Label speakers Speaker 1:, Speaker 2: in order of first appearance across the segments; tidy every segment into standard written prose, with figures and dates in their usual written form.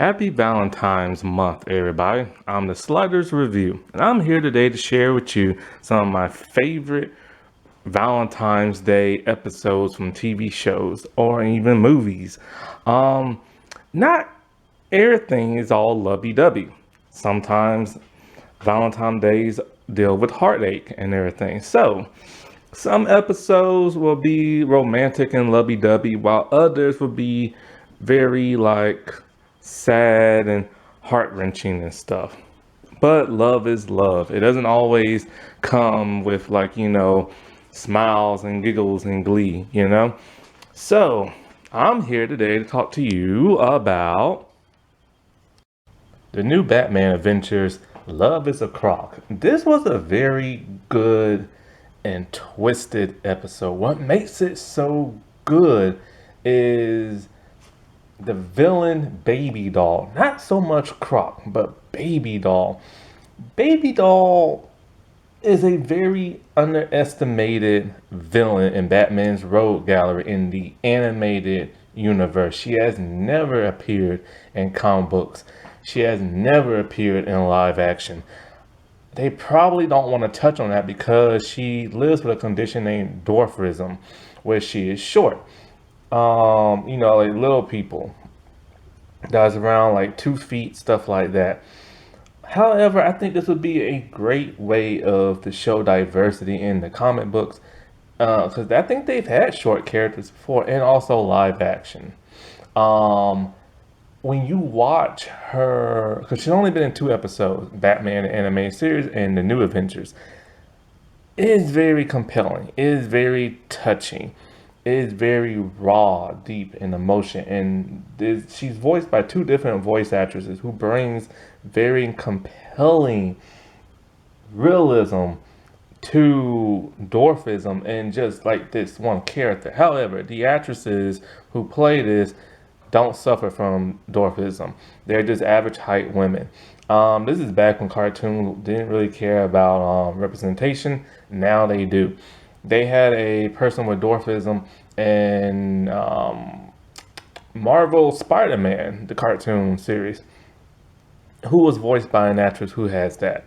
Speaker 1: Happy Valentine's month, everybody. I'm the Sliders Review, and I'm here today to share with you some of my favorite Valentine's Day episodes from TV shows or even movies. Um, Not everything is all lovey-dovey. Sometimes Valentine's Days deal with heartache and everything. So, some episodes will be romantic and lovey-dovey, while others will be very sad and heart-wrenching and stuff. But love is love. It doesn't always come with smiles and giggles and glee. So, I'm here today to talk to you about the new Batman Adventures, Love is a Croc. This was a very good and twisted episode. What makes it so good is the villain Baby Doll. Not so much Croc, but Baby Doll. Baby Doll is a very underestimated villain in Batman's Rogue Gallery in the animated universe. She has never appeared in comic books. She has never appeared in live action. They probably don't want to touch on that because she lives with a condition named dwarfism, where she is short. Like little people. That's around like 2 feet, stuff like that. However, I think this would be a great way to show diversity in the comic books, because I think they've had short characters before and also live action. Um, when you watch her, because she's only been in 2 episodes, Batman the animated series and the New Adventures, it is very compelling. It is very touching. It is very raw, deep in emotion, and she's voiced by two different voice actresses who brings very compelling realism to dwarfism and just like this one character. However, the actresses who play this don't suffer from dwarfism. They're just average height women. This is back when cartoons didn't really care about representation. Now they do. They had a person with dwarfism in Marvel Spider-Man, the cartoon series, who was voiced by an actress who has that.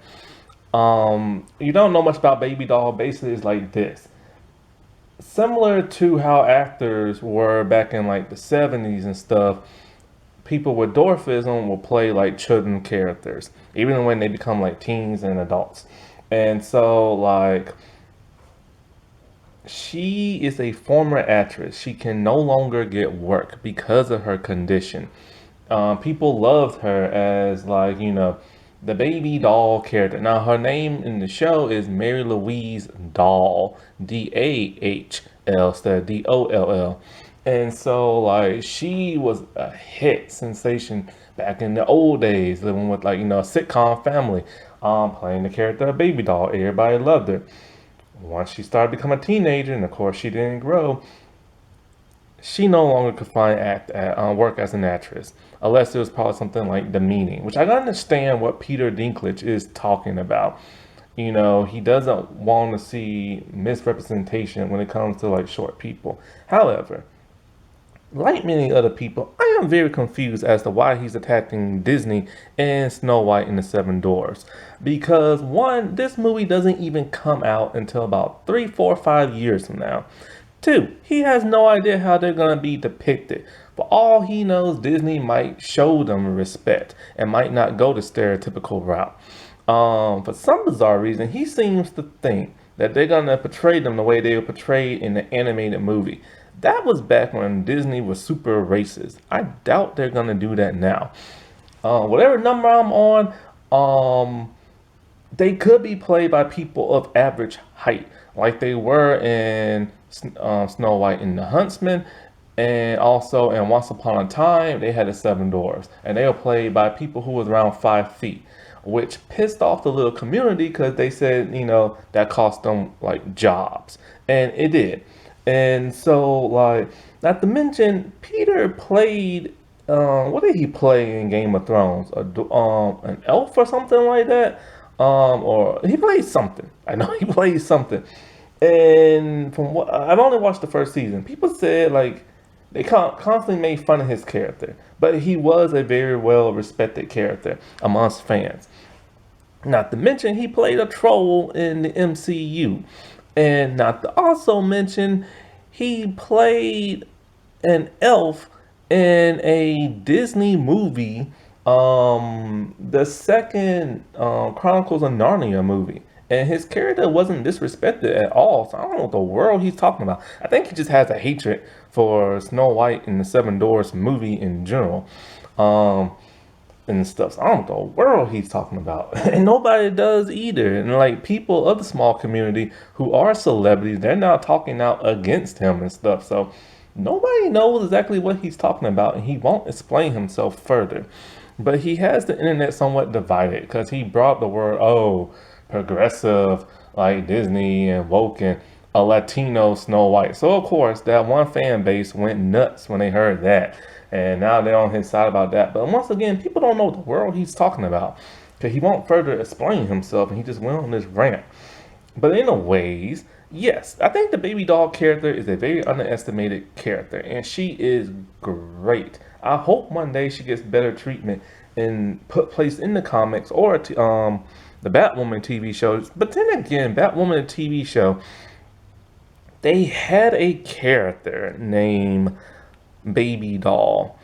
Speaker 1: You don't know much about Baby Doll. Basically, it's like this. Similar to how actors were back in like the 70s and stuff, people with dwarfism will play like children characters, even when they become like teens and adults. And so, she is a former actress. She can no longer get work because of her condition. People loved her as the Baby Doll character. Now her name in the show is Mary Louise Dahl, Dahl, instead of Doll. And so she was a hit sensation back in the old days, living with a sitcom family, playing the character of Baby Doll. Everybody loved her. Once she started to become a teenager, and of course she didn't grow, she no longer could find work as an actress, unless it was probably something like demeaning, which I understand what Peter Dinklage is talking about. He doesn't want to see misrepresentation when it comes to short people. However, like many other people, I am very confused as to why he's attacking Disney and Snow White and the Seven Dwarfs. Because one, this movie doesn't even come out until about 3, 4, 5 years from now. Two, he has no idea how they're going to be depicted. For all he knows, Disney might show them respect and might not go the stereotypical route. For some bizarre reason, he seems to think that they're going to portray them the way they were portrayed in the animated movie. That was back when Disney was super racist. I doubt they're going to do that now. Whatever number I'm on, they could be played by people of average height, like they were in Snow White and the Huntsman, and also in Once Upon a Time, they had the Seven Dwarfs, and they were played by people who was around 5 feet, which pissed off the little community because they said, that cost them jobs, and it did. And so, not to mention, Peter played, what did he play in Game of Thrones? An elf or something like that? Or he played something. I know he played something. And from what I've only watched the first season, people said They constantly made fun of his character, but he was a very well respected character amongst fans. Not to mention, he played a troll in the MCU. And not to also mention, he played an elf in a Disney movie, the second Chronicles of Narnia movie. And his character wasn't disrespected at all. So I don't know what the world he's talking about. I think he just has a hatred for Snow White and the Seven Dwarfs movie in general. And stuff. So I don't know what the world he's talking about. And nobody does either. And like people of the small community who are celebrities, they're now talking out against him and stuff. So nobody knows exactly what he's talking about, and he won't explain himself further. But he has the internet somewhat divided because he brought the word, oh, progressive, like Disney and woke and a Latino Snow White. So of course that one fan base went nuts when they heard that. And now they're on his side about that. But once again, people don't know what the world he's talking about. Because he won't further explain himself, and he just went on this rant. But in a ways, yes, I think the baby doll character is a very underestimated character, and she is great. I hope one day she gets better treatment and put placed in the comics or the Batwoman TV shows. But then again, Batwoman TV show, they had a character named Baby Doll.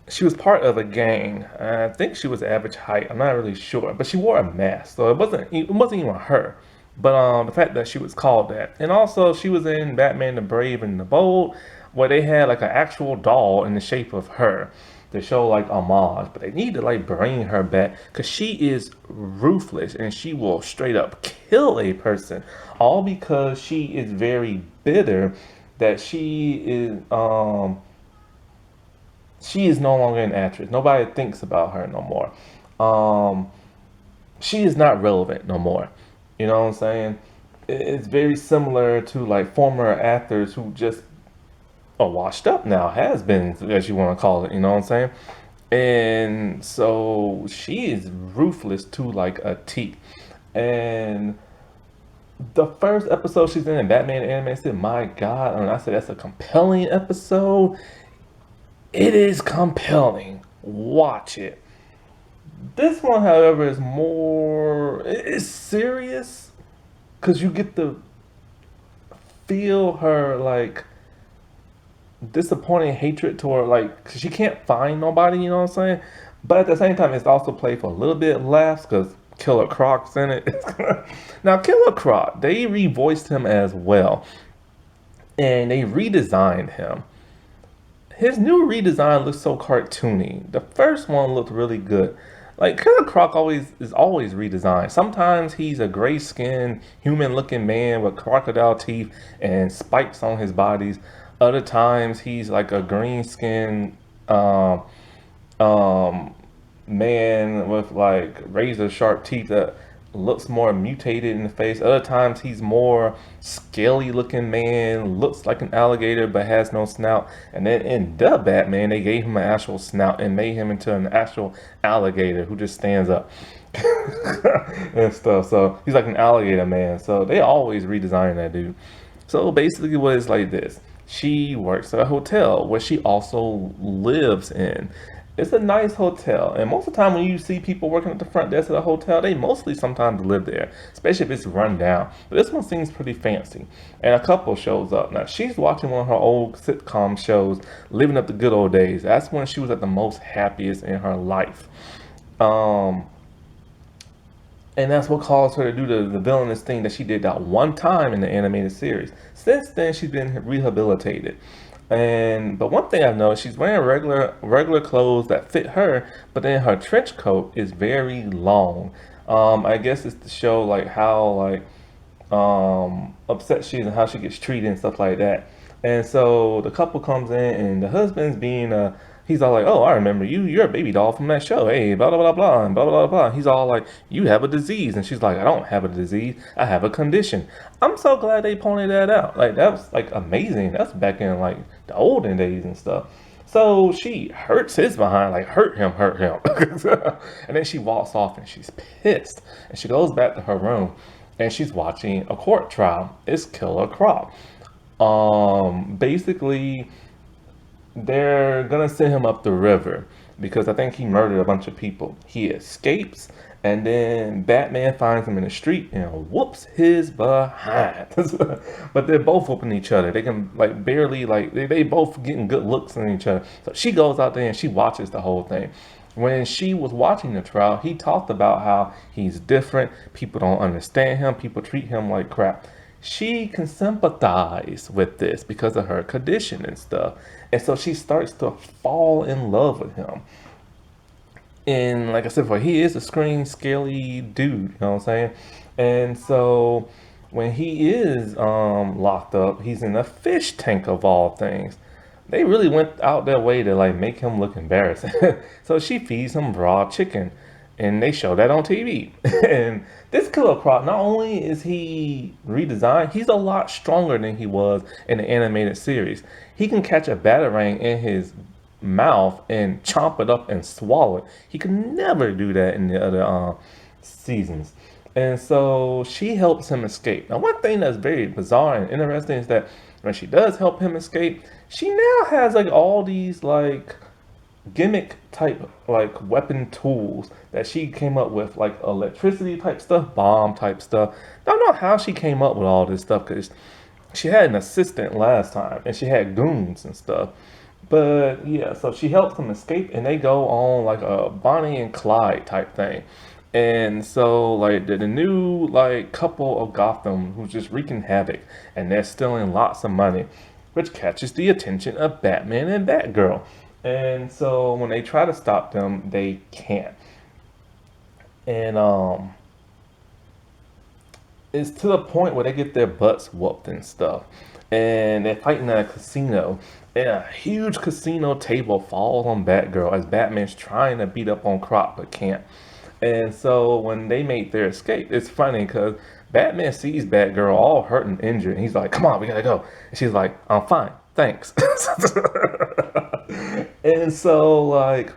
Speaker 1: She was part of a gang. I think she was average height. I'm not really sure, but she wore a mask, so it wasn't even her. But the fact that she was called that, and also she was in Batman the Brave and the Bold, where they had like an actual doll in the shape of her to show like homage. But they need to like bring her back because she is ruthless and she will straight up kill a person, all because she is very bitter that she is no longer an actress. Nobody thinks about her no more. She is not relevant no more. You know what I'm saying? It's very similar to like former actors who just are washed up now, has been, as you want to call it. You know what I'm saying? And so she is ruthless to like a T. And the first episode she's in Batman Animated, my God, and I said that's a compelling episode. It is compelling. Watch it. This one, however, is more, it's serious because you get to feel her like disappointing hatred toward like, cause she can't find nobody, you know what I'm saying? But at the same time, it's also played for a little bit laughs because Killer Croc's in it. Now, Killer Croc, they revoiced him as well, and they redesigned him. His new redesign looks so cartoony. The first one looked really good. Like Killer Croc is always redesigned. Sometimes he's a gray-skinned, human-looking man with crocodile teeth and spikes on his bodies. Other times he's like a green-skinned man with like razor-sharp teeth that looks more mutated in the face. Other times he's more scaly looking man, looks like an alligator but has no snout. And then in the Batman, they gave him an actual snout and made him into an actual alligator who just stands up and stuff. So he's like an alligator man. So they always redesign that dude. So basically what it's like this. She works at a hotel where she also lives in. It's a nice hotel, and most of the time when you see people working at the front desk of the hotel, they mostly sometimes live there, especially if it's run down. But this one seems pretty fancy, and a couple shows up. Now, she's watching one of her old sitcom shows, Living Up the Good Old Days. That's when she was at the most happiest in her life. And that's what caused her to do the villainous thing that she did that one time in the animated series. Since then, she's been rehabilitated. But one thing I've noticed, she's wearing regular clothes that fit her, but then her trench coat is very long. I guess it's to show like how like upset she is and how she gets treated and stuff like that. And so the couple comes in, and the husband's being he's all like, "Oh, I remember you. You're a baby doll from that show. Hey, blah blah blah blah and blah blah blah." He's all like, "You have a disease," and she's like, "I don't have a disease. I have a condition." I'm so glad they pointed that out. Like that was like amazing. That's back in like the olden days and stuff. So she hurts his behind, like hurt him. And then she walks off and she's pissed. And she goes back to her room and she's watching a court trial. It's Killer Croc. Basically, they're gonna send him up the river because I think he murdered a bunch of people. He escapes, and then Batman finds him in the street and whoops his behind. But they're both whooping each other. They can like barely like they both getting good looks on each other. So she goes out there and she watches the whole thing. When she was watching the trial, he talked about how he's different. People don't understand him. People treat him like crap. She can sympathize with this because of her condition and stuff. And so she starts to fall in love with him. And like I said before, he is a screen scaly dude, you know what I'm saying? And so when he is locked up, he's in a fish tank of all things. They really went out their way to like make him look embarrassing. So she feeds him raw chicken, and they show that on TV. And this Killer Croc, not only is he redesigned, he's a lot stronger than he was in the animated series. He can catch a batarang in his mouth and chomp it up and swallow it. He could never do that in the other seasons. And so she helps him escape. Now, one thing that's very bizarre and interesting is that when she does help him escape, she now has like all these like gimmick type like weapon tools that she came up with, like electricity type stuff, bomb type stuff. I don't know how she came up with all this stuff because she had an assistant last time and she had goons and stuff. But yeah, so she helps them escape and they go on like a Bonnie and Clyde type thing. And so like the new like couple of Gotham who's just wreaking havoc and they're stealing lots of money, which catches the attention of Batman and Batgirl. And so when they try to stop them, they can't. And it's to the point where they get their butts whooped and stuff. And they're fighting at a casino. And a huge casino table falls on Batgirl as Batman's trying to beat up on Croc but can't. And so when they make their escape, it's funny because Batman sees Batgirl all hurt and injured. And he's like, come on, we gotta go. And she's like, I'm fine, thanks. And so like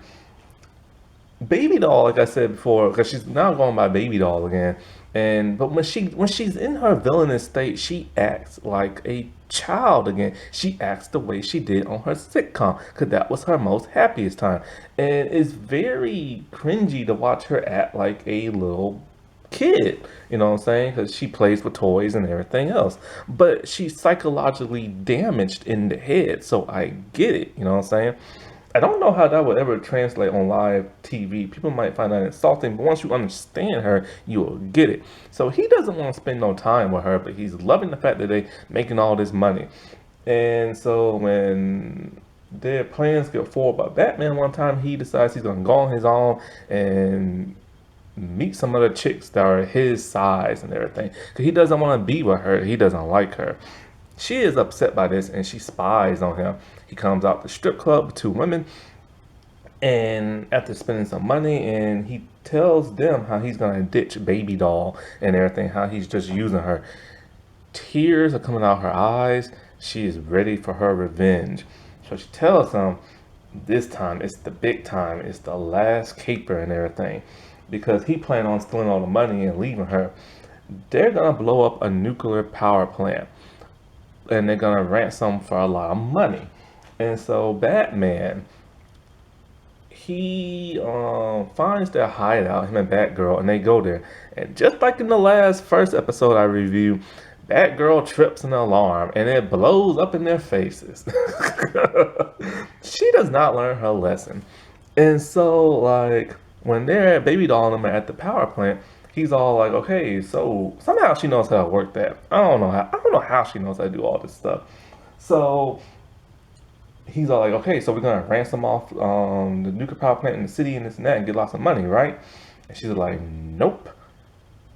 Speaker 1: Baby Doll, like I said before, because she's now going by Baby Doll again. And but when she's in her villainous state, she acts like a child again. She acts the way she did on her sitcom, because that was her most happiest time. And it's very cringy to watch her act like a little kid, you know what I'm saying? Because she plays with toys and everything else. But she's psychologically damaged in the head, so I get it, you know what I'm saying? I don't know how that would ever translate on live TV. People might find that insulting, but once you understand her, you will get it. So he doesn't want to spend no time with her, but he's loving the fact that they making all this money. And so when their plans get forward by Batman one time, he decides he's gonna go on his own and meet some other chicks that are his size and everything. Because he doesn't want to be with her. He doesn't like her. She is upset by this and she spies on him. He comes out the strip club with two women, and after spending some money, and he tells them how he's gonna ditch Baby Doll and everything, how he's just using her. Tears are coming out her eyes. She is ready for her revenge. So she tells him this time it's the big time, it's the last caper and everything. Because he planned on stealing all the money and leaving her. They're gonna blow up a nuclear power plant. And they're gonna ransom for a lot of money. And so Batman, he finds their hideout, him and Batgirl, and they go there. And just like in the first episode I reviewed, Batgirl trips an alarm and it blows up in their faces. She does not learn her lesson. And so like when they're at Baby Doll and them are at the power plant, he's all like, okay, so somehow she knows how to work that. I don't know how she knows how to do all this stuff. So he's all like, okay, so we're gonna ransom off the nuclear power plant in the city and this and that and get lots of money, right? And she's like, nope.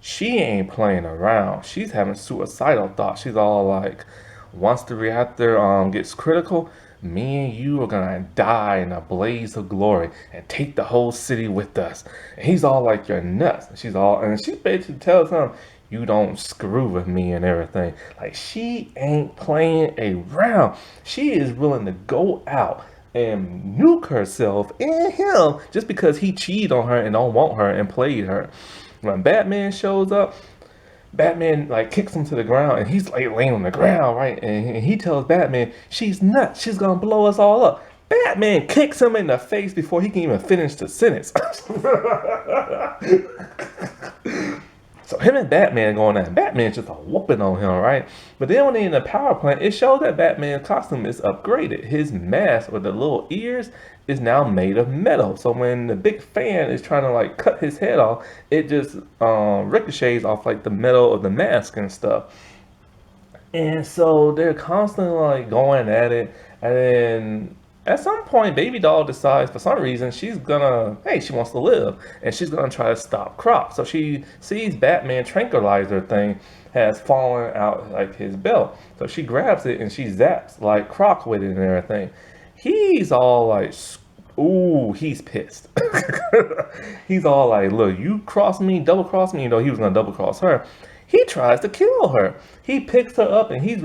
Speaker 1: She ain't playing around. She's having suicidal thoughts. She's all like, once the reactor gets critical, me and you are gonna die in a blaze of glory and take the whole city with us. And he's all like, you're nuts. And she basically tells him, you don't screw with me and everything. Like, she ain't playing around. She is willing to go out and nuke herself and him just because he cheated on her and don't want her and played her. When Batman shows up, Batman like kicks him to the ground and he's like laying on the ground, right? And he tells Batman, she's nuts. She's gonna blow us all up. Batman kicks him in the face before he can even finish the sentence. So him and Batman going at Batman's just a whooping on him, right? But then when they're in the power plant, it shows that Batman's costume is upgraded. His mask or the little ears is now made of metal. So when the big fan is trying to like cut his head off, it just ricochets off like the metal of the mask and stuff. And so they're constantly like going at it. And then at some point, Baby Doll decides for some reason hey, she wants to live. And she's gonna try to stop Croc. So she sees Batman tranquilizer thing has fallen out like his belt. So she grabs it and she zaps like Croc with it and everything. He's all like, ooh, he's pissed. He's all like, look, you cross me, double cross me. You know, he was gonna double cross her. He tries to kill her. He picks her up and he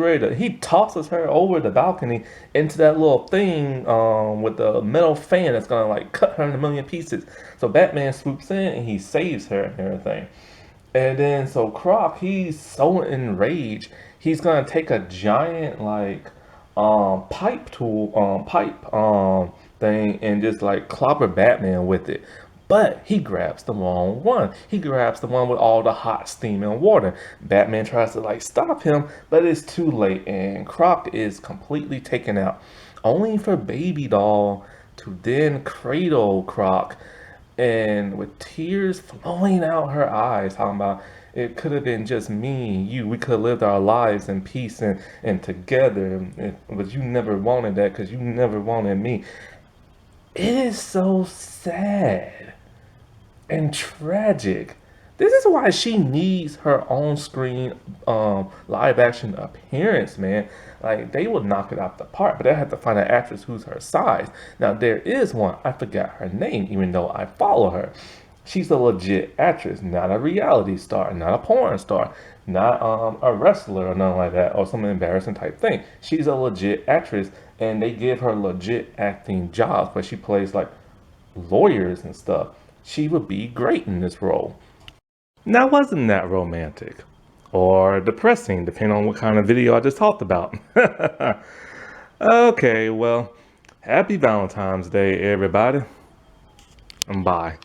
Speaker 1: tosses her over the balcony into that little thing with the metal fan that's gonna like cut her in a million pieces. So Batman swoops in and he saves her and everything. And then so Croc, he's so enraged, he's gonna take a giant like pipe thing and just like clobber Batman with it. But he grabs the wrong one. He grabs the one with all the hot steam and water. Batman tries to like stop him, but it's too late and Croc is completely taken out. Only for Baby Doll to then cradle Croc and with tears flowing out her eyes, talking about it could have been just me and you. We could have lived our lives in peace and together. But you never wanted that because you never wanted me. It is so sad and tragic. This is why she needs her own screen live action appearance, man. Like they would knock it out the park, but they have to find an actress who's her size. Now there is one, I forgot her name, even though I follow her. She's a legit actress, not a reality star, not a porn star, not a wrestler or nothing like that, or some embarrassing type thing. She's a legit actress, and they give her legit acting jobs where she plays like lawyers and stuff. She would be great in this role. Now, wasn't that romantic? Or depressing, depending on what kind of video I just talked about. Okay, well, happy Valentine's Day, everybody. And bye.